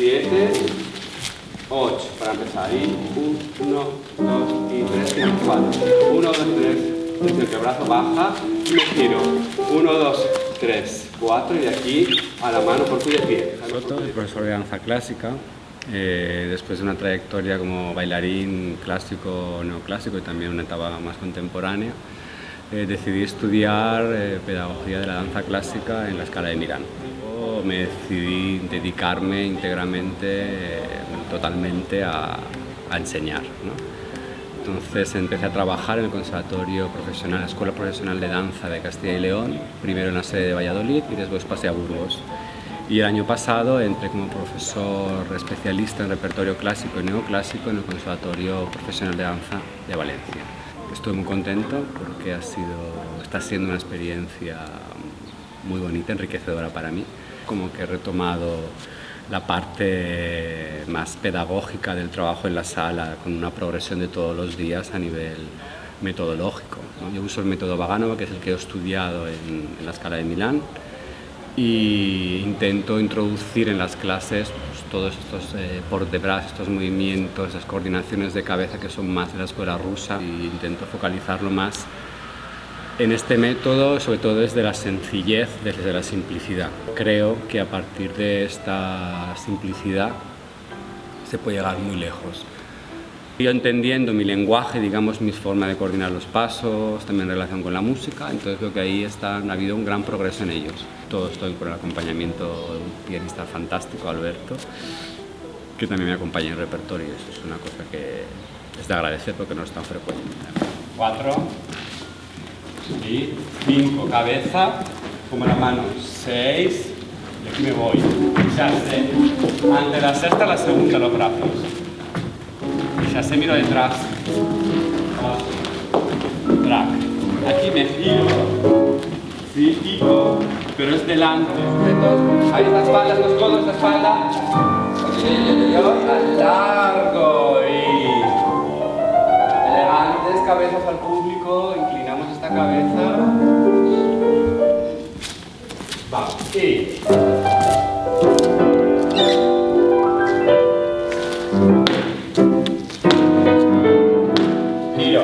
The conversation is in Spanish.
7, 8, para empezar. Y 1, 2 y 3, 4. 1, 2, 3. Desde que el brazo baja, me giro. 1, 2, 3, 4 y de aquí a la mano por tu de pie. Soto, el profesor de danza clásica. Después de una trayectoria como bailarín clásico, neoclásico y también una etapa más contemporánea, decidí estudiar pedagogía de la danza clásica en la Scala de Milán. Luego me decidí dedicarme íntegramente, totalmente a enseñar, ¿no? Entonces empecé a trabajar en el Conservatorio Profesional, la Escuela Profesional de Danza de Castilla y León, primero en la sede de Valladolid y después pasé a Burgos. Y el año pasado entré como profesor especialista en repertorio clásico y neoclásico en el Conservatorio Profesional de Danza de Valencia. Estoy muy contento porque está siendo una experiencia muy bonita, enriquecedora para mí. Como que he retomado la parte más pedagógica del trabajo en la sala, con una progresión de todos los días a nivel metodológico, ¿no? Yo uso el método Vaganova, que es el que he estudiado en la Scala de Milán, y intento introducir en las clases pues, todos estos port de bras, estos movimientos, esas coordinaciones de cabeza que son más de la escuela rusa, y intento focalizarlo más en este método, sobre todo desde la sencillez, desde la simplicidad. Creo que a partir de esta simplicidad se puede llegar muy lejos. Yo entendiendo mi lenguaje, digamos, mi forma de coordinar los pasos, también en relación con la música, entonces creo que ahí ha habido un gran progreso en ellos. Todo estoy con el acompañamiento de un pianista fantástico, Alberto, que también me acompaña en repertorio. Eso es una cosa que es de agradecer porque no es tan frecuente. 4 y 5, cabeza, como la mano, 6, y aquí me voy. Ya sé, ante la sexta, la segunda, los brazos. Ya se miro detrás. Drag. Aquí me giro. Sí, giro, pero es delante. Ahí la espalda, los codos, la espalda. Al largo y elegantes, cabezas al público. Inclinamos esta cabeza. Vamos. Y giro.